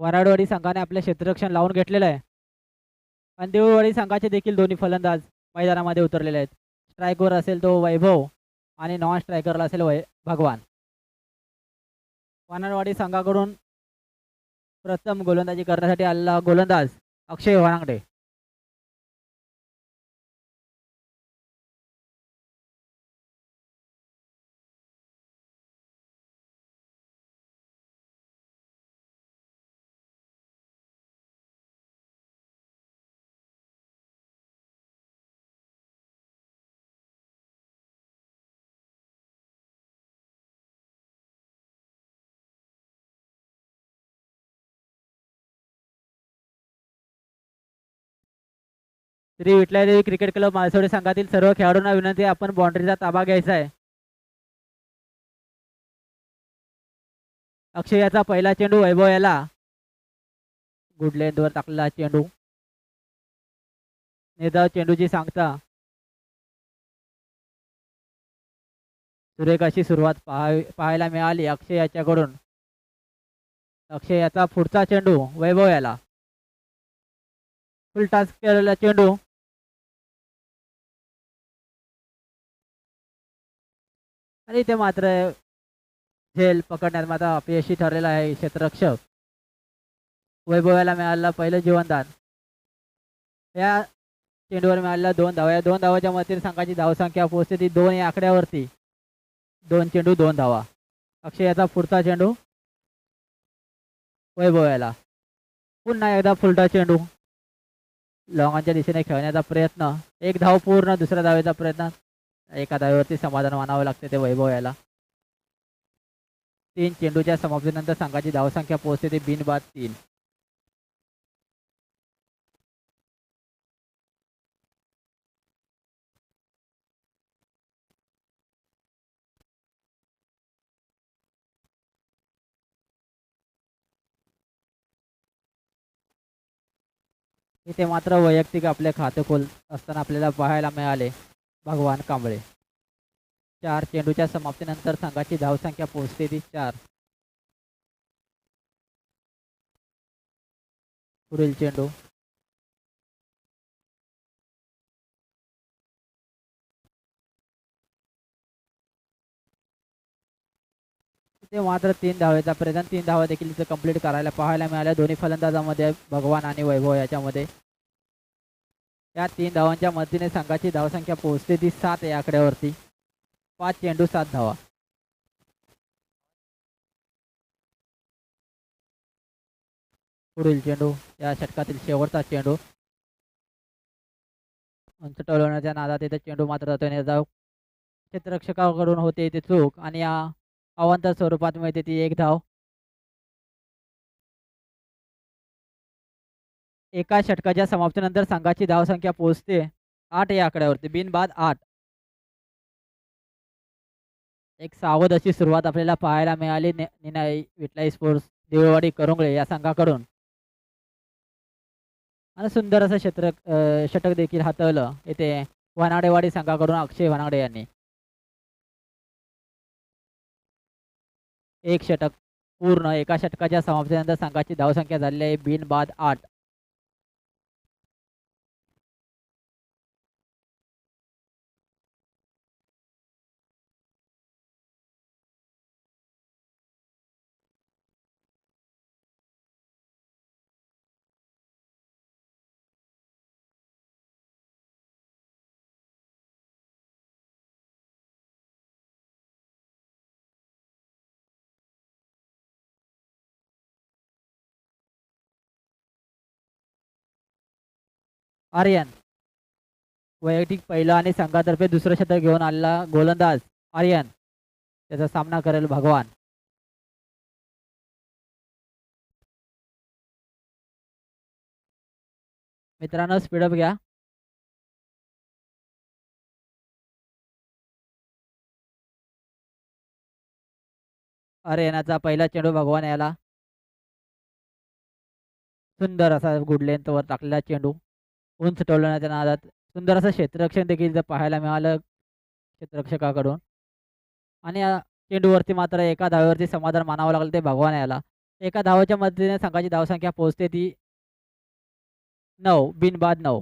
वराडवाडी संघाने आपले क्षेत्ररक्षण लावून घेतलेलं आहे आणि देऊळवाडी संघाचे देखील दोन्ही फलंदाज मैदानामध्ये उतरलेले आहेत. स्ट्रायकवर असेल तो वैभव आणि नॉन स्ट्रायकरला असेल भगवान. वराडवाडी संघाकडून प्रथम गोलंदाजी करण्यासाठी आलेला गोलंदाज अक्षय वरांगडे. श्री विठलादेवी क्रिकेट क्लब माळसोडी संघातील सर्व खेळाडूंना विनंती आहे, आपण बाउंड्रीचा ताबा घ्यायचा आहे. अक्षय याचा पहिला चेंडू वैभव याला गुड लेंथवर टाकलेला चेंडू. नेता चेंडूची सांगता. सुरेख अशी सुरुवात पाहायला मिळाली अक्षय याच्याकडून. अक्षय याचा पुढचा चेंडू वैभव याला. फुल टच केलेला चेंडू आणि ते मात्र झेल पकडण्यात मात्र अपयशी ठरलेला आहे क्षेत्ररक्षक. वैभवाला मिळालेला पहिलं जीवनदान. या चेंडूवर मिळालेल्या 2 धावा. 2 धावाच्या मधील संघाची धावसंख्या पोहोचते ती 2 या आकड्यावरती. 2 चेंडू 2 धावा. अक्षय याचा पुढचा चेंडू वैभवाला. पुन्हा एकदा फुलटा चेंडू लॉंगांच्या दिशेने खेळण्याचा प्रयत्न. 1 धाव पूर्ण. दुसऱ्या धावेचा प्रयत्न. एका धावेवरती समाधान मानावं लागते ते वैभव याला. 3 चेंडूच्या समाप्तीनंतर संघाची धावसंख्या पोहोचते ते बिनबाद 3. इथे मात्र वैयक्तिक आपले खाते खोल असताना आपल्याला पाहायला मिळाले भगवान कांबळे. 4 चेंडूच्या समाप्तीनंतर संघाची धावसंख्या पोहोचते ती 4. पुढील चेंडू इथे मात्र 3 धावेचा प्रयत्न. 3 धावा देखील इथे कंप्लीट करायला पाहायला मिळाल्या दोन्ही फलंदाजामध्ये भगवान आणि वैभव याच्यामध्ये. या 3 धावांच्या मदतीने संघाची धावसंख्या पोहोचते ती 7 या आकड्यावरती. 5 चेंडू 7 धावा. पुढील चेंडू या षटकातील शेवटचा चेंडू. उंच टोलवण्याच्या नादात इथे चेंडू मात्र जातो. क्षेत्ररक्षकाकडून होते इथे चूक आणि या अवांतर स्वरूपात मिळते ती 1 धाव. एका षटकाच्या समाप्तीनंतर संघाची धावसंख्या पोहोचते 8 या आकड्यावरती. बिनबाद 8. एक सावध अशी सुरुवात आपल्याला पाहायला मिळाली निनाई विठलाई स्पोर्ट्स देऊळवाडी करुंगळे या संघाकडून. आणि सुंदर असं षटक देखील हाताळलं इथे वनाडेवाडी संघाकडून अक्षय वनाडे यांनी. एक षटक पूर्ण. एका षटकाच्या समाप्तीनंतर संघाची धावसंख्या झालेली आहे बिनबाद 8. आर्यन वैयक्तिक पहिला आणि संघातर्फे दुसरं षटक घेऊन आलेला गोलंदाज आर्यन. त्याचा सामना करेल भगवान. मित्रांनो स्पीडअप घ्या. आर्यनाचा पहिला चेंडू भगवान याला. सुंदर असा गुड लेंथवर टाकलेला चेंडू. उंच टोलवण्याच्या नादात सुंदर असं क्षेत्ररक्षण देखील जर पाहायला मिळालं क्षेत्ररक्षकाकडून. आणि या चेंडूवरती मात्र एका धावेवरती समाधान मानावं लागलं ते भगवान याला. एका धावेच्या मदतीने संघाची धावसंख्या पोहोचते ती 9 बिनबाद 9.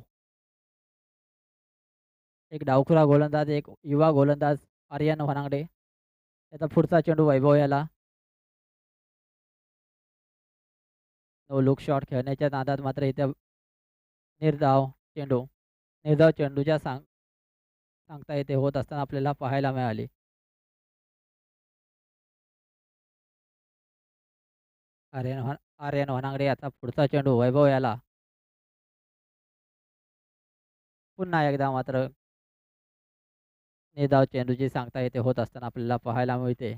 एक डावखुरा गोलंदाज, एक युवा गोलंदाज आर्यन वनांगडे. त्याचा पुढचा चेंडू वैभव याला. नो लुक शॉट खेळण्याच्या नादात मात्र इथे निर्धाव चेंडू. निर्धाव चेंडूच्या सांगता येते होत असताना आपल्याला पाहायला मिळाली. आर्यन वनांगडे याचा पुढचा चेंडू वैभव याला. पुन्हा एकदा मात्र निर्धाव चेंडूची सांगता येते होत असताना आपल्याला पाहायला मिळते.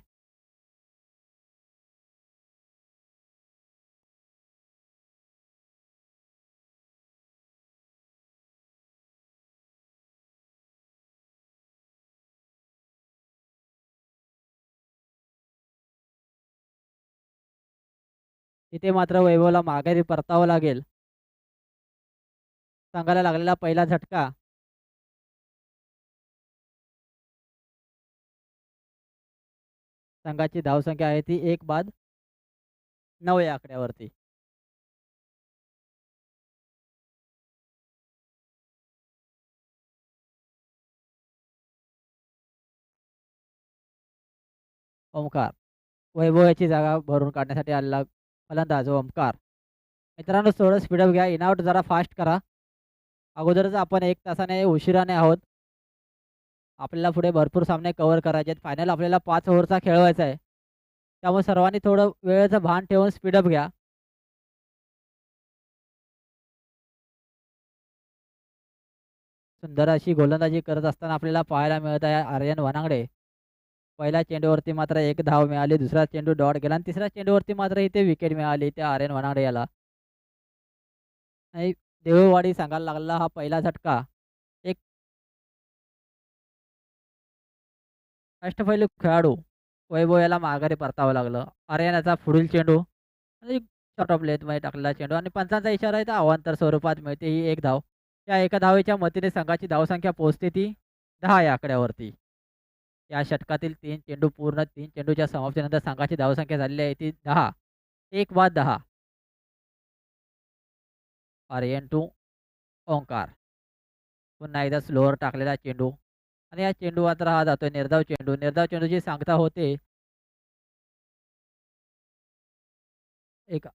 इथे मात्र वैभवला माघारी परतावं लागेल. संघाला लागलेला पहिला झटका. संघाची धावसंख्या आहे ती 1 बाद 9 या आकड्यावरती. ओमकार वैभव याची जागा भरून काढण्यासाठी आलेला फलंदाज ओमकार. मित्रांनो थोडं स्पीडअप घ्या. इनआउट जरा फास्ट करा. अगोदरच आपण 1 तासाने उशिराने आहोत. आपल्याला पुढे भरपूर सामने कव्हर करायचे आहेत. फायनल आपल्याला 5 ओव्हरचा खेळवायचा आहे. त्यामुळे सर्वांनी थोडं वेळेचं भान ठेवून स्पीडअप घ्या. सुंदर अशी गोलंदाजी करत असताना आपल्याला पाहायला मिळत आहे आर्यन वनांगडे. पहिल्या चेंडूवरती मात्र 1 धाव मिळाली. दुसरा चेंडू डॉट गेला आणि तिसऱ्या चेंडूवरती मात्र इथे विकेट मिळाली त्या आर्यन वनांगडे याला. आणि देऊळवाडी सांगायला लागला हा पहिला झटका. एक अष्टपैलू खेळाडू वैभव याला माघारी परतावं लागलं. आर्यन याचा पुढील चेंडू आणि शॉर्ट ऑफ लेथमध्ये टाकलेला चेंडू आणि पंचांचा इशारा आहे तर अवांतर स्वरूपात मिळते ही 1 धाव. त्या एका धावेच्या मतीने संघाची धावसंख्या पोहोचते ती 10 या आकड्यावरती. या षटकातील 3 चेंडू पूर्ण 3 चेंडूच्या समाप्तीनंतर संघाची धावसंख्या झालेली आहे ती 10. 1 बाद 10. आर्यन टू ओंकार. पुन्हा एकदा स्लोअर टाकलेला चेंडू आणि या चेंडू मात्र हा जातोय निर्धाव चेंडू. निर्धाव चेंडूची सांगता होते एक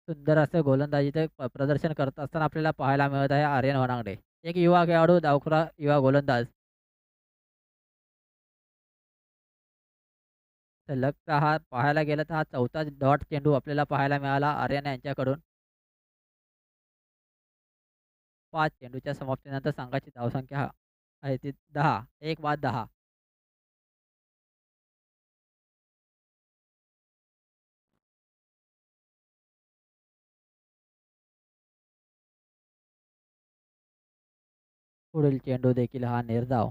सुंदर असं गोलंदाजीचे प्रदर्शन करत असताना आपल्याला पाहायला मिळत आहे आर्यन वनांगडे. एक युवा खेळाडू डावखुरा युवा गोलंदाज. सलगचा हा पाहायला गेला तर हा चौथा डॉट चेंडू आपल्याला पाहायला मिळाला आर्यन यांच्याकडून. 5 चेंडूच्या समाप्तीनंतर संघाची धावसंख्या आहे ती 10. 1 बाद 10. पुढील चेंडू देखील हा निर्धाव.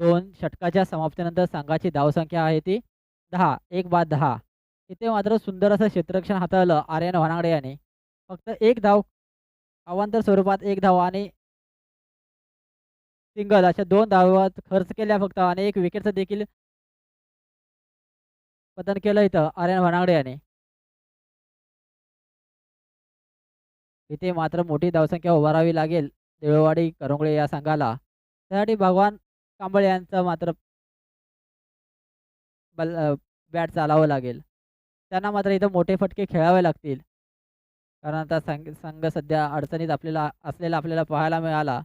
2 षटकाच्या समाप्तीनंतर संघाची धावसंख्या आहे ती 10. 1 बाद 10. इथे मात्र सुंदर असं क्षेत्ररक्षण हाताळलं आर्यन वनांगडे यांनी. फक्त 1 धाव अवांतर स्वरूपात 1 धाव आणि सिंगल अशा 2 धावा खर्च केल्या फक्त आणि 1 विकेटचं देखील पतन केलं इथं आर्यन वनांगडे यांनी. इथे मात्र मोठी धावसंख्या उभारावी लागेल देऊळवाडी करंगळे या संघाला. त्यासाठी भगवान कांबळे यांचं मात्र बॅट चालावं लागेल. त्यांना मात्र इथं मोठे फटके खेळावे लागतील. कारण आता संघ सध्या अडचणीत आपल्याला पाहायला मिळाला.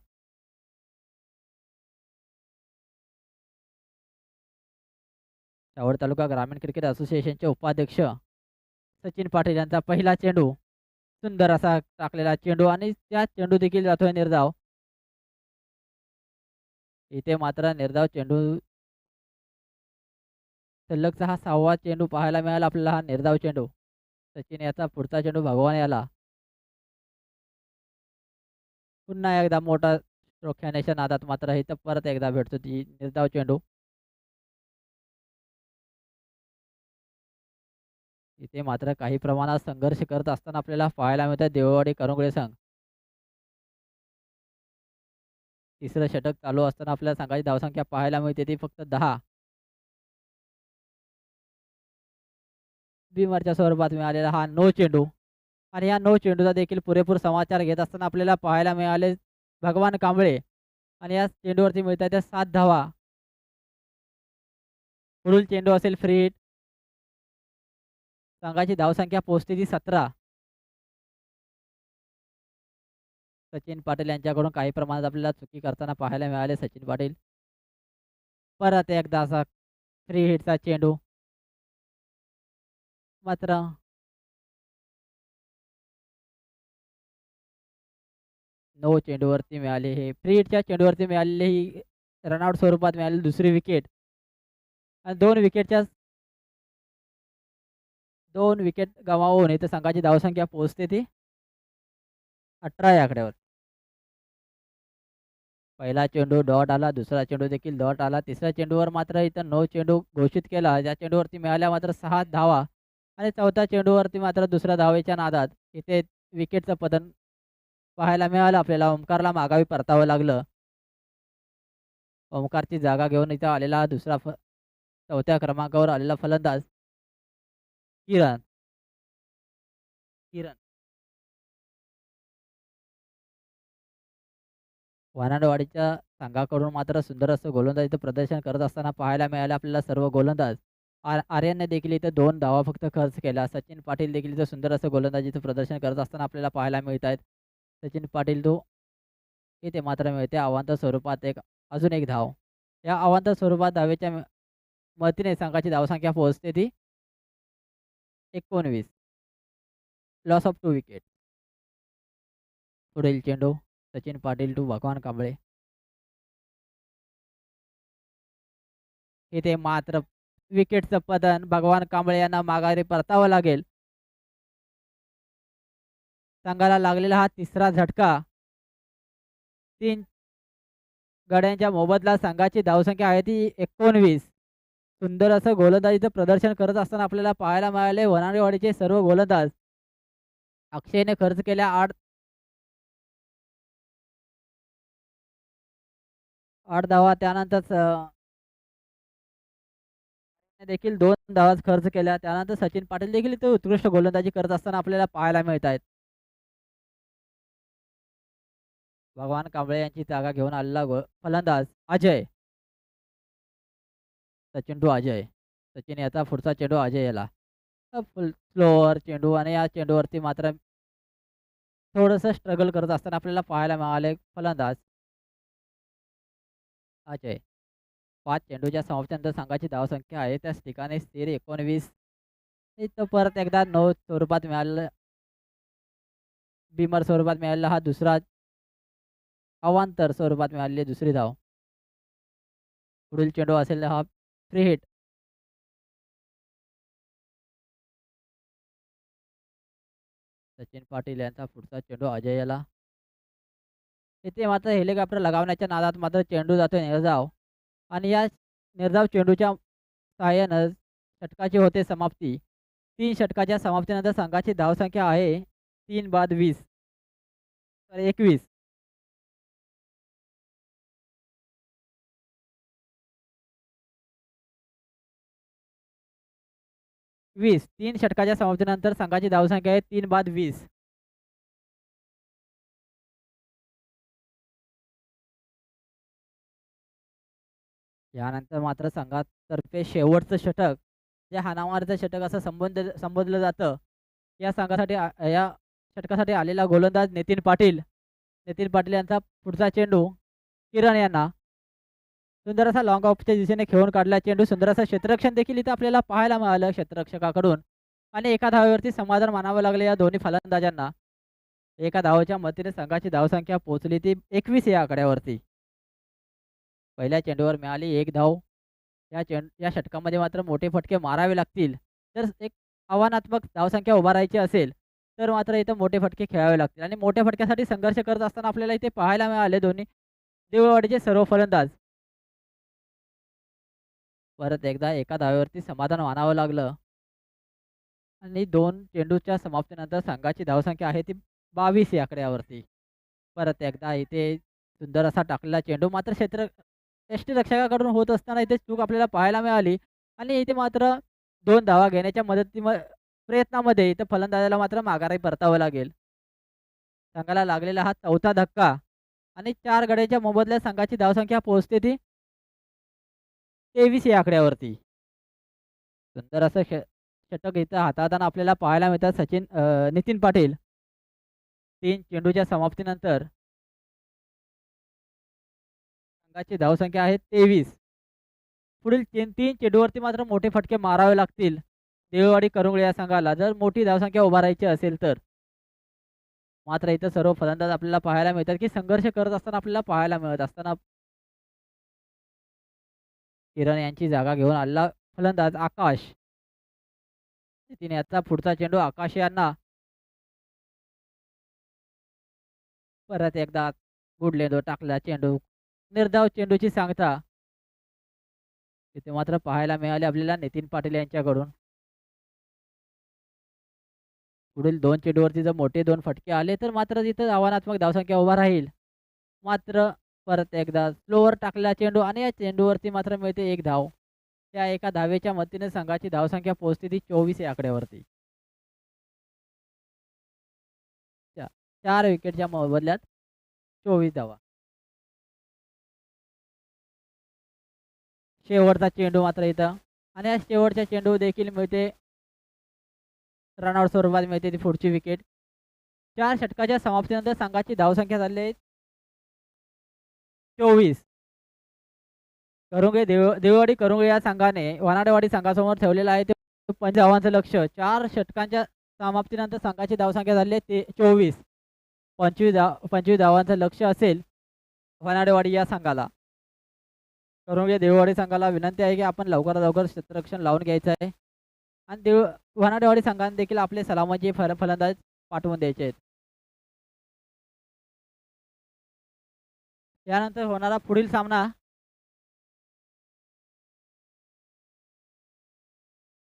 चावड तालुका ग्रामीण क्रिकेट असोसिएशनचे उपाध्यक्ष सचिन पाटील यांचा पहिला चेंडू. सुंदर असा टाकलेला चेंडू आणि त्या चेंडू देखील जातोय निर्धाव. इथे मात्र निर्धाव चेंडू सलगचा हा 6वा चेंडू पाहायला मिळाला आपल्याला हा निर्धाव चेंडू. सचिन याचा पुढचा चेंडू भगवान याला. पुन्हा एकदा मोठा स्ट्रोक खेळण्याच्या नादात मात्र इथं परत एकदा भेटतो ती निर्धाव चेंडू. इथे मात्र काही प्रमाणात संघर्ष करत असताना आपल्याला पाहायला मिळतं देववाडी करंगळे संघ. तिसरं षटक चालू असताना आपल्याला संघाची धावसंख्या पाहायला मिळते ती फक्त 10. बिमरच्या स्वरूपात मिळालेला हा नो चेंडू आणि या नो चेंडूचा देखील पुरेपूर समाचार घेत असताना आपल्याला पाहायला मिळाले भगवान कांबळे आणि या चेंडूवरती मिळतात त्या 7 धावा. पुढील चेंडू असेल फ्री हिट. संघाची धावसंख्या पोहोचते ती 17. सचिन पाटील यांच्याकडून काही प्रमाणात आपल्याला चुकी करताना पाहायला मिळाले. सचिन पाटील परत एकदा असा फ्री हिटचा चेंडू मात्र नो चेंडूवरती मिळाले. हे फ्री हिटच्या चेंडूवरती मिळालेली ही रनआउट स्वरूपात मिळालेली दुसरी विकेट आणि 2 विकेट गमावून इथे संघाची धावसंख्या पोहोचते ती 18 या आकड्यावर. पहिला चेंडू डॉट आला, दुसरा चेंडू देखील डॉट आला, तिसऱ्या चेंडूवर मात्र इथं नो चेंडू घोषित केला. या चेंडूवरती मिळाल्या मात्र 6 धावा आणि चौथ्या चेंडूवरती मात्र दुसऱ्या धावेच्या नादात इथे विकेटचं पतन पाहायला मिळालं आपल्याला. ओमकारला माघावी परतावं लागलं. ओमकारची जागा घेऊन इथं आलेला चौथ्या क्रमांकावर आलेला फलंदाज किरण. किरण वानडवाडीच्या संघाकडून मात्र सुंदर असं गोलंदाजीचं प्रदर्शन करत असताना पाहायला मिळाले आपल्याला सर्व गोलंदाज. आर्यनने देखील इथं 2 धावा फक्त खर्च केला. सचिन पाटील देखील इथं सुंदर असं गोलंदाजीचं प्रदर्शन करत असताना आपल्याला पाहायला मिळत आहेत. सचिन पाटील तो इथे मात्र मिळते अवांतर स्वरूपात अजून एक धाव. या अवांतर स्वरूपात धावेच्या मदतीने संघाची धावसंख्या पोहोचते ती 19. Loss of 2 wicket. पुढील चेंडू सचिन पाटील टू भगवान कांबळे. इथे मात्र विकेटचं पतन भगवान कांबळे यांना माघारी परतावं लागेल. संघाला लागलेला हा तिसरा झटका. 3 गड्यांच्या मोबदला संघाची धावसंख्या आहे ती 19. सुंदर असं गोलंदाजीचं प्रदर्शन करत असताना आपल्याला पाहायला मिळाले वनारेवाडीचे सर्व गोलंदाज. अक्षयने खर्च केल्या 8 धावा. त्यानंतर देखील 2 धावा खर्च केल्या. त्यानंतर सचिन पाटील देखील इथे उत्कृष्ट गोलंदाजी करत असताना आपल्याला पाहायला मिळत आहेत. भगवान कांबळे यांची जागा घेऊन आलेला फलंदाज अजय. सचिन टू अजय. सचिन याचा पुढचा चेंडू अजय याला. फुल स्लोअर चेंडू आणि या चेंडूवरती मात्र थोडंसं स्ट्रगल करत असताना आपल्याला पाहायला मिळाले फलंदाज अजय. 5 चेंडूच्या समाप्तीनंतर संघाची धावसंख्या आहे त्याच ठिकाणी स्थिर 19. इथं परत एकदा 9 स्वरूपात मिळालेलं बिमर स्वरूपात मिळालेला हा दुसरा अवांतर स्वरूपात मिळालेली दुसरी धाव. पुढील चेंडू असेल हा फ्री हिट. सचिन पाटील यांचा पुढचा चेंडू अजय याला. इथे मात्र हेलिकॉप्टर लगावण्याच्या नादात मात्र चेंडू जातो निर्धाव आणि या निर्धाव चेंडूच्या सहाय्यानं षटकाची होते समाप्ती. 3 षटकाच्या समाप्तीनंतर संघाची धावसंख्या आहे 3 बाद 20 तर 21. 3 षटकाच्या समाप्तीनंतर संघाची धावसंख्या आहे 3 बाद 20. यानंतर मात्र संघातर्फे शेवटचं षटक जे हाणामारीचं षटक असं संबोधलं जातं. या संघासाठी या षटकासाठी आलेला गोलंदाज नितीन पाटील. नितीन पाटील यांचा पुढचा चेंडू किरण यांना सुंदर असा लॉंग ऑफच्या दिशेने खेळून काढला चेंडू. सुंदर असं क्षेत्ररक्षण देखील इथं आपल्याला पाहायला मिळालं क्षेत्ररक्षकाकडून आणि एका धावेवरती समाधान मानावं लागलं या दोन्ही फलंदाजांना. एका धावेच्या मदतीने संघाची धावसंख्या पोहोचली ती 21 या आकड्यावरती. पहिल्या चेंडूवर मिळाली 1 धाव. या षटकामध्ये मात्र मोठे फटके मारावे लागतील. जर एक आव्हानात्मक धावसंख्या उभा राहायची असेल तर मात्र इथं मोठे फटके खेळावे लागतील आणि मोठ्या फटक्यासाठी संघर्ष करत असताना आपल्याला इथे पाहायला मिळाले दोन्ही देवळवाडीचे सर्व फलंदाज. परत एकदा एका धावेवरती समाधान मानावं लागलं आणि 2 चेंडूच्या समाप्तीनंतर संघाची धावसंख्या आहे ती 22 या आकड्यावरती. परत एकदा इथे सुंदर असा टाकलेला चेंडू मात्र यष्टीरक्षकाकडून होत असताना इथे चूक आपल्याला पाहायला मिळाली आणि इथे मात्र 2 धावा घेण्याच्या प्रयत्नामध्ये इथं फलंदाजाला मात्र माघारी परतावं लागेल. संघाला लागलेला हा चौथा धक्का आणि 4 गड्यांच्या मोबदल्यात संघाची धावसंख्या पोहोचते ती 23 या आकड्यावरती. सुंदर असं षटक इथं हाताळताना आपल्याला पाहायला मिळतात नितीन पाटील. 3 चेंडूच्या समाप्तीनंतर संघाची धावसंख्या आहे 23. पुढील 3 चेंडूवरती मात्र मोठे फटके मारावे लागतील देववाडी करुंगळे या संघाला जर मोठी धावसंख्या उभारायची असेल तर. मात्र इथं सर्व फलंदाज आपल्याला पाहायला मिळतात की संघर्ष करत असताना आपल्याला पाहायला मिळत असताना किरण यांची जागा घेऊन आलेला फलंदाज आकाश. तिने याचा पुढचा चेंडू आकाश यांना परत एकदा गुडलेंदो टाकला चेंडू. निर्धाव चेंडूची सांगता तिथे मात्र पाहायला मिळाले आपल्याला नितीन पाटील यांच्याकडून. पुढील 2 चेंडूवरती जर मोठे 2 फटके आले तर मात्र तिथं आव्हानात्मक धावसंख्या उभा राहील. मात्र परत एकदा स्लोवर टाकलेला चेंडू आणि या चेंडूवरती मात्र मिळते 1 धाव. त्या एका धावेच्या मदतीने संघाची धावसंख्या पोहोचते ती 24 या आकड्यावरती. 4 विकेटच्या मोबदल्यात 24 धावा. शेवटचा चेंडू मात्र इथं आणि या शेवटच्या चेंडू देखील मिळते रनआउट स्वरूपात मिळते ती पुढची विकेट. 4 षटकाच्या समाप्तीनंतर संघाची धावसंख्या झाली आहे 24. देववाडी करुंगे या संघाने वनाडेवाडी संघासमोर ठेवलेलं आहे ते 25 धावांचं लक्ष्य. 4 षटकांच्या समाप्तीनंतर संघाची धावसंख्या झाली आहे 24. 25 धावांचं लक्ष्य असेल वनाडेवाडी या संघाला. करुंगे देववाडी संघाला विनंती आहे की आपण लवकरात लवकर क्षेत्ररक्षण लावून घ्यायचं आहे आणि वनाडेवाडी संघाने देखील आपले सलामीचे फलंदाज पाठवून द्यायचे आहेत. यानंतर होणारा पुढील सामना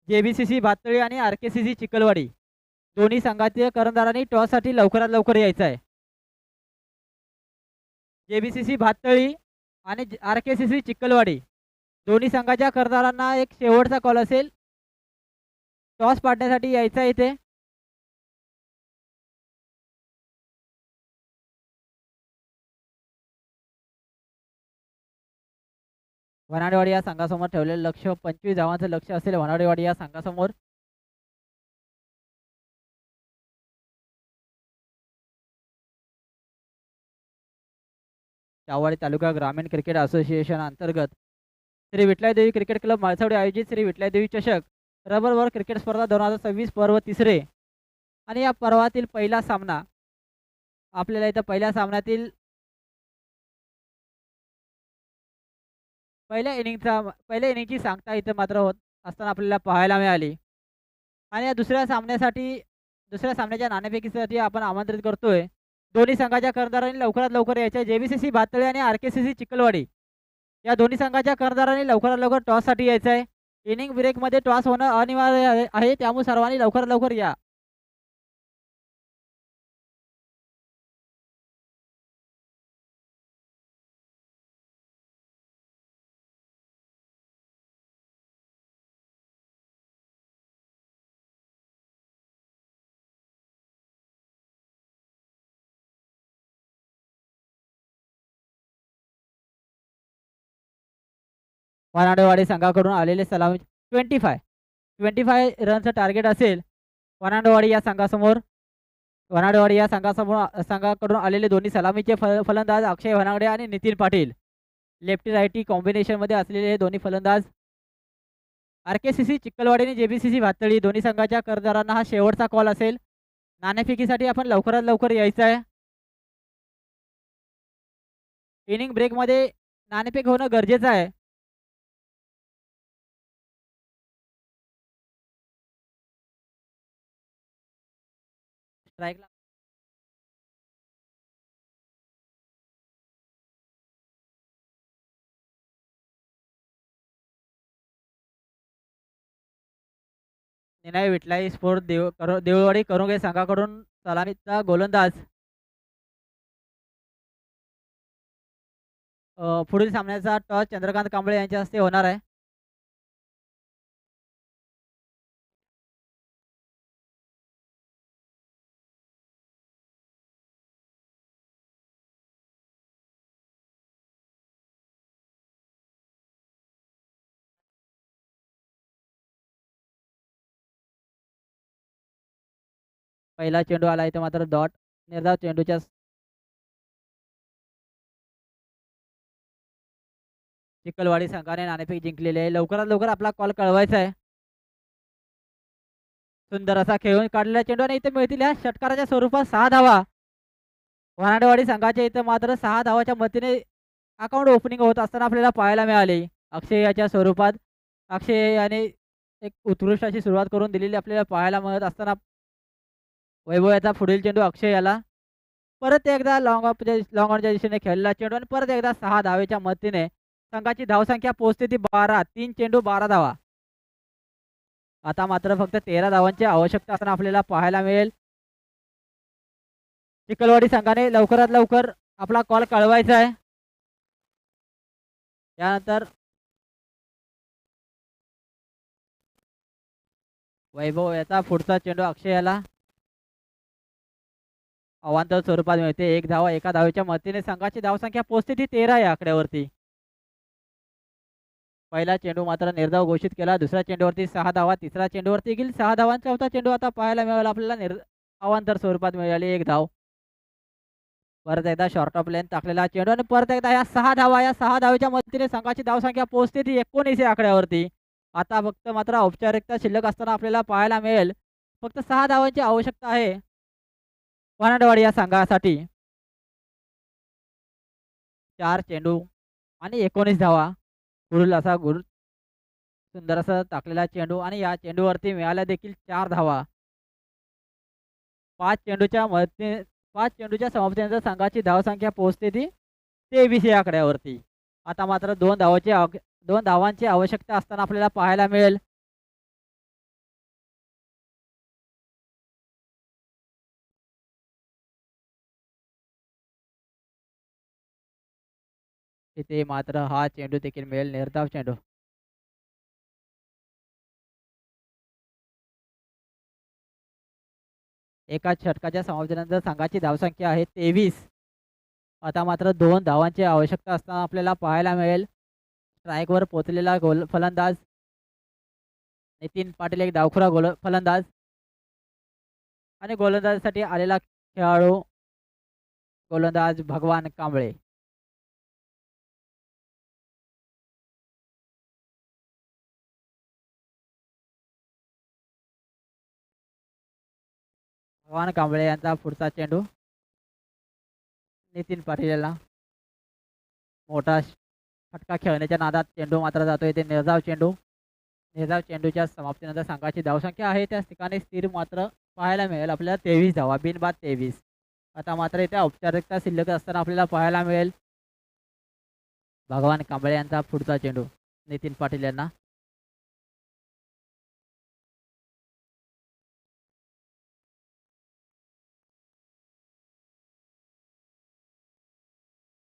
JBCC भातळी आणि RKCC चिखलवाडी दोन्ही संघातील कर्णधारांनी टॉससाठी लवकरात लवकर यायचं आहे. JBCC भातळी आणि RKCC चिखलवाडी दोन्ही संघाच्या कर्णधारांना एक शेवटचा कॉल असेल. टॉस पाडण्यासाठी यायचं आहे इथे. वनाडेवाडी या संघासमोर ठेवलेलं लक्ष्य 25 धावांचं लक्ष्य असेल वनाडेवाडी या संघासमोर. चावडी तालुका ग्रामीण क्रिकेट असोसिएशन अंतर्गत श्री विठ्ठलादेवी क्रिकेट क्लब माळसावडी आयोजित श्री विठ्ठलादेवी चषक रबर बॉल क्रिकेट स्पर्धा 2026 पर्व तिसरे आणि या पर्वातील पहिला सामना आपल्याला इथं पहिल्या इनिंगची सांगता इथं मात्र होत असताना आपल्याला पाहायला मिळाली. आणि या दुसऱ्या सामन्याच्या नाणेफेकीसाठी आपण आमंत्रित करतोय दोन्ही संघाच्या कर्णधारांनी लवकरात लवकर यायचे. JBCC भातळी आणि RKCC चिखलवाडी या दोन्ही संघाच्या कर्णधारांनी लवकरात लवकर टॉससाठी यायचं आहे. इनिंग ब्रेकमध्ये टॉस होणं अनिवार्य आहे त्यामुळे सर्वांनी लवकरात लवकर या. वनाडेवाडी संघाकडून आलेले सलामी 25 रनचं टार्गेट असेल वनाडेवाडी या संघासमोर. वनाडेवाडी या संघाकडून आलेले दोन्ही सलामीचे फलंदाज अक्षय वनाडे आणि नितीन पाटील लेफ्टी राईटी कॉम्बिनेशनमध्ये असलेले हे दोन्ही फलंदाज. RKCC चिखलवाडी आणि JBCC भातळी दोन्ही संघाच्या कर्णधारांना हा शेवटचा कॉल असेल. नाणेफेकीसाठी आपण लवकरात लवकर यायचं आहे. इनिंग ब्रेकमध्ये नाणेफेक होणं गरजेचं आहे. स्ट्राईकला निनाय विठलाई स्पोर्ट देववाडी करुंगे संघाकडून सलामीचा गोलंदाज पुढील सामन्याचा टॉस चंद्रकांत कांबळे यांच्या हस्ते होणार आहे. पहिला चेंडू आला इथे मात्र डॉट. निर्धाव चेंडूच्या चिखलवाडी संघाने नाणेफेक जिंकलेली आहे. लवकरात लवकर आपला कॉल कळवायचा आहे. सुंदर असा खेळून काढलेला चेंडू आणि इथे मिळतील ह्या षटकाराच्या स्वरूपात 6 धावा. वरांडेवाडी संघाच्या इथं मात्र 6 धावाच्या मतीने अकाउंट ओपनिंग होत असताना आपल्याला पाहायला मिळाले. अक्षय याच्या स्वरूपात अक्षय याने एक उत्कृष्ट अशी सुरुवात करून दिलेली आपल्याला पाहायला मिळत असताना वैभव याचा पुढील चेंडू अक्षय याला परत एकदा लॉंग ऑनच्या दिशेने खेळलेला चेंडू आणि परत एकदा 6 धावेच्या मदतीने संघाची धावसंख्या पोहोचते ती 12. 3 चेंडू 12 धावा. आता मात्र फक्त 13 धावांची आवश्यकता असताना आपल्याला पाहायला मिळेल. चिखलवाडी संघाने लवकरात लवकर आपला कॉल कळवायचा आहे. त्यानंतर वैभव याचा पुढचा चेंडू अक्षय याला अवांतर स्वरूपात मिळते. 1 धावा. एका धावेच्या मदतीने संघाची धावसंख्या पोहोचते ती 13 या आकड्यावरती. पहिला चेंडू मात्र निर्धाव घोषित केला. दुसऱ्या चेंडूवरती 6 धावा. तिसऱ्या चेंडूवरती देखील 6 धावा. चौथा चेंडू आता पाहायला मिळाला आपल्याला अवांतर स्वरूपात मिळाली 1 धाव. परत एकदा शॉर्ट ऑफ लेंथ टाकलेला चेंडू आणि परत एकदा या 6 धावा. या 6 धावेच्या मदतीने संघाची धावसंख्या पोहोचते ती 19 या आकड्यावरती. आता फक्त मात्र औपचारिकता शिल्लक असताना आपल्याला पाहायला मिळेल फक्त 6 धावांची आवश्यकता आहे वरांडेवाडी या संघासाठी. 4 चेंडू आणि 19 धावा. पुढील असा सुंदर असा टाकलेला चेंडू आणि या चेंडूवरती मिळाल्या देखील 4 धावा. 5 चेंडूच्या समाप्तीनंतर संघाची धावसंख्या पोहोचते ती 23 या आकड्यावरती. आता मात्र 2 धावांची आवश्यकता असताना आपल्याला पाहायला मिळेल इथे मात्र हा चेंडू देखील मिळेल निर्धाव चेंडू. एका षटकाच्या समाप्तीनंतर संघाची धावसंख्या आहे 23. आता मात्र 2 धावांची आवश्यकता असताना आपल्याला पाहायला मिळेल स्ट्राईकवर पोचलेला फलंदाज नितीन पाटील एक डावखुरा फलंदाज आणि गोलंदाजीसाठी आलेला खेळाडू गोलंदाज भगवान कांबळे. भगवान कांबळे यांचा पुढचा चेंडू नितीन पाटील याला मोठा फटका खेळण्याच्या नादात चेंडू मात्र जातोय ते निर्धाव चेंडू. निर्धाव चेंडूच्या समाप्तीनंतर संघाची धावसंख्या आहे त्याच ठिकाणी स्थिर मात्र पाहायला मिळेल आपल्याला 23 धावा. बिनबाद 23. आता मात्र इथे औपचारिकता शिल्लक असताना आपल्याला पाहायला मिळेल भगवान कांबळे यांचा पुढचा चेंडू नितीन पाटील यांना.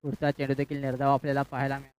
पुढचा चेंडू देखील निर्धाव आपल्याला पाहायला मिळेल.